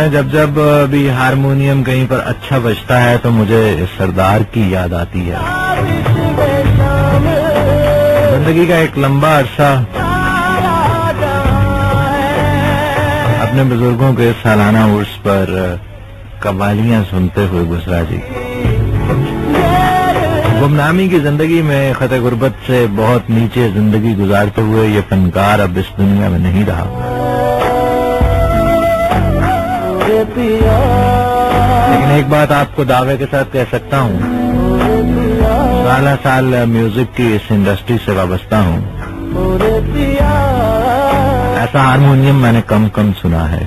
ہے جب جب بھی ہارمونیم کہیں پر اچھا بجتا ہے تو مجھے سردار کی یاد آتی ہے. زندگی کا ایک لمبا عرصہ اپنے بزرگوں کے سالانہ عرس پر قوالیاں سنتے ہوئے گزرا جی. گمنامی کی زندگی میں خط غربت سے بہت نیچے زندگی گزارتے ہوئے یہ فنکار اب اس دنیا میں نہیں رہا. لیکن ایک بات آپ کو دعوے کے ساتھ کہہ سکتا ہوں, سالہ سال میوزک کی اس انڈسٹری سے وابستہ ہوں. ایسا ہارمونیم میں نے کم سنا ہے.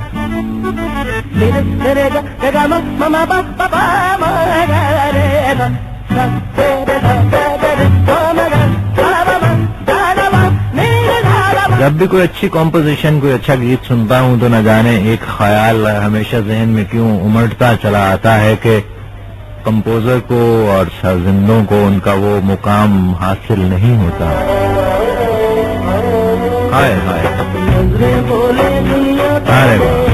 جب بھی کوئی اچھی کمپوزیشن کوئی اچھا گیت سنتا ہوں تو نہ جانے ایک خیال ہمیشہ ذہن میں کیوں امڑتا چلا آتا ہے کہ کمپوزر کو اور سازندوں کو ان کا وہ مقام حاصل نہیں ہوتا. ہائے ہائے ارے واہ,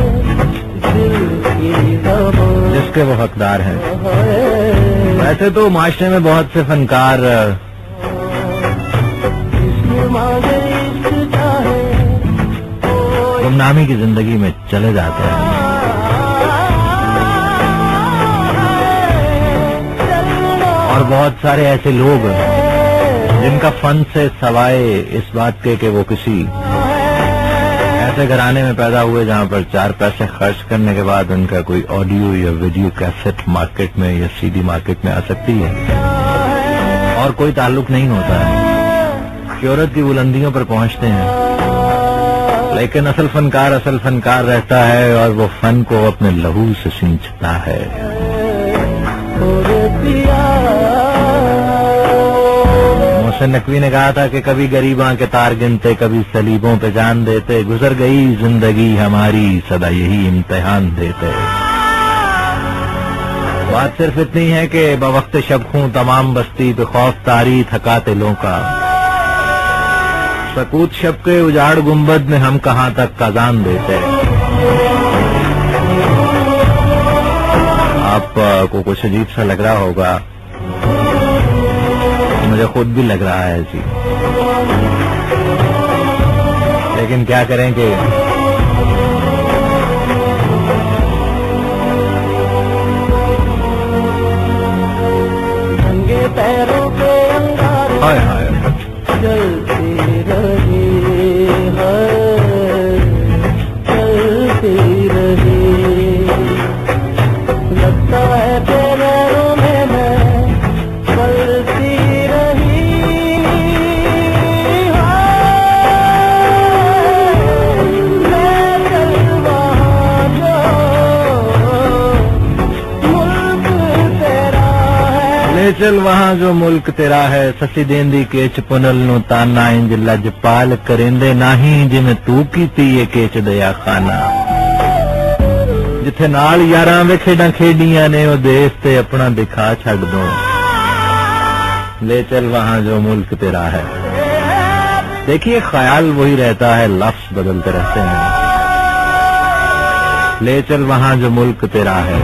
جس کے وہ حقدار ہیں. ویسے تو معاشرے میں بہت سے فنکار گمنامی کی زندگی میں چلے جاتے ہیں. اور بہت سارے ایسے لوگ جن کا فن سے سوائے اس بات کے کہ وہ کسی ایسے گھرانے میں پیدا ہوئے جہاں پر 4 پیسے خرچ کرنے کے بعد ان کا کوئی آڈیو یا ویڈیو کیسٹ مارکیٹ میں یا سی ڈی مارکیٹ میں آ سکتی ہے, اور کوئی تعلق نہیں ہوتا ہے, شہرت کی بلندیوں پر پہنچتے ہیں. لیکن اصل فنکار رہتا ہے اور وہ فن کو اپنے لہو سے سینچتا ہے. محسن نقوی نے کہا تھا کہ کبھی غریباں کے تار گنتے, کبھی سلیبوں پہ جان دیتے, گزر گئی زندگی ہماری سدا یہی امتحان دیتے. بات صرف اتنی ہے کہ بوقت شب خوں تمام بستی پہ خوف طاری تھکا دلوں کا, سکوت شب کے اجاڑ گنبد میں ہم کہاں تک اذان دیتے. آپ کو کچھ عجیب سا لگ رہا ہوگا, مجھے خود بھی لگ رہا ہے جی, لیکن کیا کریں کہ ننگے پیروں پہ ہائے ہائے چلتی رہی چلتی رہی, لگتا ہے پیروں میں چلتی رہی. لے چل وہاں جو ملک تیرا ہے, سسی دیندی کیچ پنل نو تانا انج لجپال کریندے نہیں جویں تو کیتی یہ کیچ دیا خانہ. جتھے نال یاراں وے کھیڈاں کھیڈیاں نے او دیس تے اپنا دکھا چھڈ دو. لے چل وہاں جو ملک تیرا ہے. دیکھیے خیال وہی رہتا ہے, لفظ بدلتے رہتے ہیں. لے چل وہاں جو ملک تیرا ہے.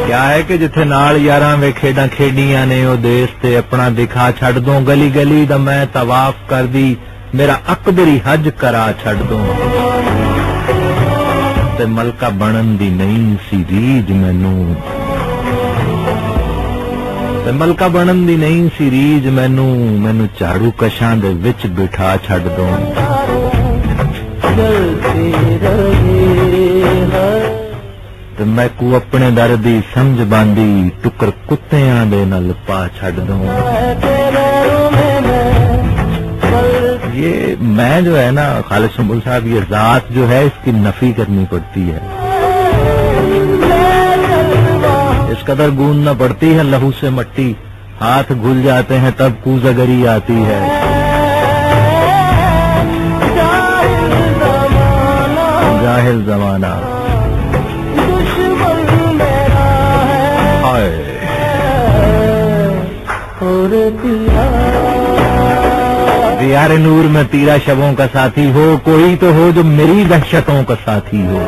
کیا ہے کہ جتھے نال یاراں وے کھیڈاں کھیڈیاں نے او دیس تے اپنا دکھا چھڈ دو. گلی گلی دا میں طواف کر دی, میرا اکبری حج کرا چھڈ دو. تے ملکہ بنن دی نہیں سی ریج مینوں, تے ملکہ بنن دی نہیں سی ریج مینوں جھاڑو کشاں دے وچ بٹھا چھڈ دو. تے میں کو اپنے در دی سمجھ باندھی, ٹکر کتیاں دے نال پا چھڈ دوں. یہ میں جو ہے نا خالد سنبل صاحب, یہ ذات جو ہے اس کی نفی کرنی پڑتی ہے, اس قدر گوندنا پڑتی ہے لہو سے مٹی, ہاتھ گھل جاتے ہیں تب کوزگری آتی ہے. جاہل زمانہ यार नूर में तेरा शबों का साथी हो, कोई तो हो जो मेरी दहशतों का साथी हो।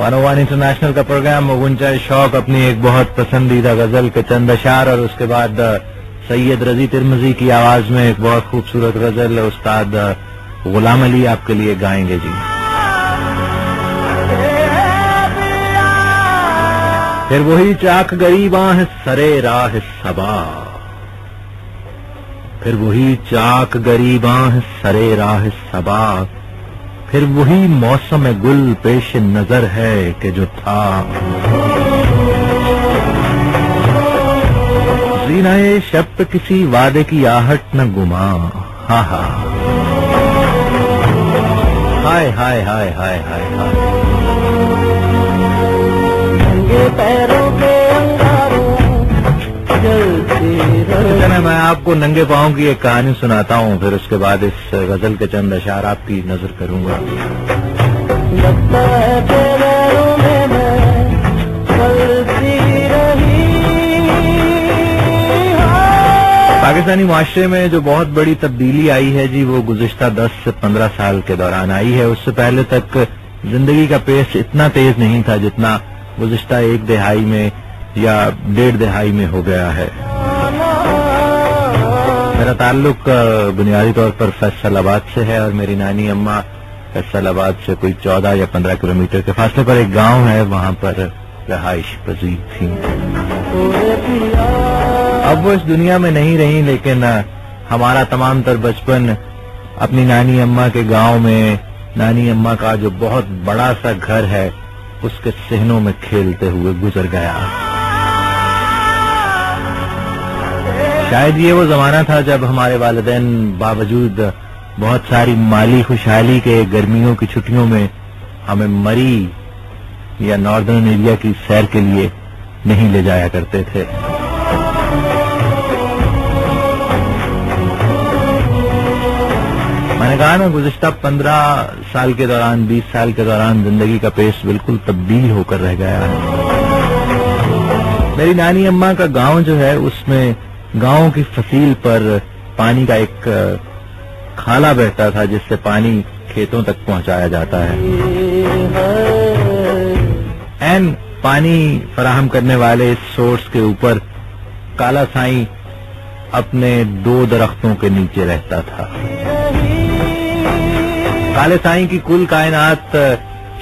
101 इंटरनेशनल का प्रोग्राम गुंजा शौक अपनी एक बहुत पसंदीदा गजल के चंद अशार, और उसके बाद सैयद रजी तिरमिजी की आवाज में एक बहुत खूबसूरत गजल उस्ताद गुलाम अली आपके लिए गाएंगे जी। फिर वही चाक गरीबां है सरे राह सबा, फिर वही चाक गरीबां है सरे राह सबा, फिर वही मौसम गुल पेश नजर है कि जो था। जीनाए शब पे किसी वादे की आहट न गुमा, हा हा हाय हाय हाय हाय हाय हाय। नंगे पैरों पे अंगारों जलते रहे। मैं आपको नंगे पाँव की एक कहानी सुनाता हूँ, फिर उसके बाद इस गजल के चंद अशार आपकी नजर करूंगा। लगता है पैरों में मैं चलती रही। पाकिस्तानी माशरे में जो बहुत बड़ी तब्दीली आई है जी, वो गुज़िश्ता 10 से 15 साल के दौरान आई है। उससे पहले तक जिंदगी का पेस इतना तेज नहीं था जितना गुज़िश्ता एक दिहाई में या डेढ़ दिहाई में हो गया है। मेरा ताल्लुक बुनियादी तौर पर फैसलाबाद से है, और मेरी नानी अम्मा फैसलाबाद से कोई 14 या 15 किलोमीटर के फासले पर एक गांव है, वहां पर रहाइश पजीर थी। अब वो इस दुनिया में नहीं रही, लेकिन हमारा तमाम तर बचपन अपनी नानी अम्मा के गांव में, नानी अम्मा का जो बहुत बड़ा सा घर है उसके सहनों में खेलते हुए गुजर गया। शायद ये वो जमाना था जब हमारे वालिदैन बावजूद बहुत सारी माली खुशहाली के गर्मियों की छुट्टियों में हमें मरी या नॉर्दर्न एरिया की सैर के लिए नहीं ले जाया करते थे। मैंने कहा ना, गुज़िश्ता 15 साल के दौरान, 20 साल के दौरान जिंदगी का पेस बिल्कुल तब्दील होकर रह गया है। मेरी नानी अम्मा का गांव जो है, उसमें गांव की फसील पर पानी का एक खाला बहता था जिससे पानी खेतों तक पहुंचाया जाता है। एन पानी फराहम करने वाले इस सोर्स के ऊपर काला साईं अपने 2 दरख्तों के नीचे रहता था। काले साईं की कुल कायनात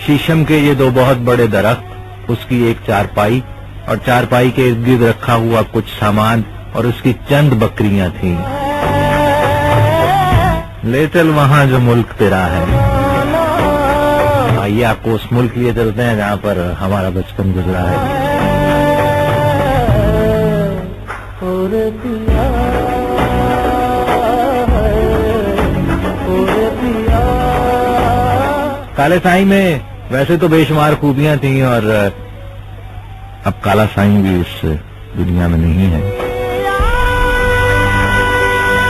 शीशम के ये 2 बहुत बड़े दरख्त, उसकी एक चारपाई, और चारपाई के इर्द गिर्द रखा हुआ कुछ सामान, और उसकी चंद बकरियां थीं। ले चल वहां जो मुल्क तेरा है। आइए आपको उस मुल्क लिए चलते हैं जहां पर हमारा बचपन गुजरा है। काले साईं में वैसे तो बेशुमार खूबियां थीं, और अब काला साईं भी इस दुनिया में नहीं है,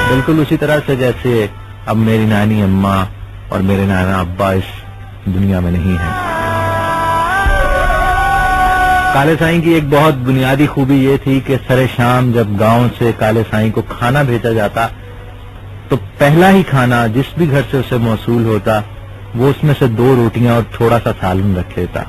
बिल्कुल उसी तरह से जैसे अब मेरी नानी अम्मा और मेरे नाना अब्बा इस दुनिया में नहीं है। काले साईं की एक बहुत बुनियादी खूबी ये थी कि सरे शाम जब गांव से काले साईं को खाना भेजा जाता तो पहला ही खाना जिस भी घर से उसे मौसूल होता वो उसमें से 2 रोटियां और थोड़ा सा सालन रख लेता।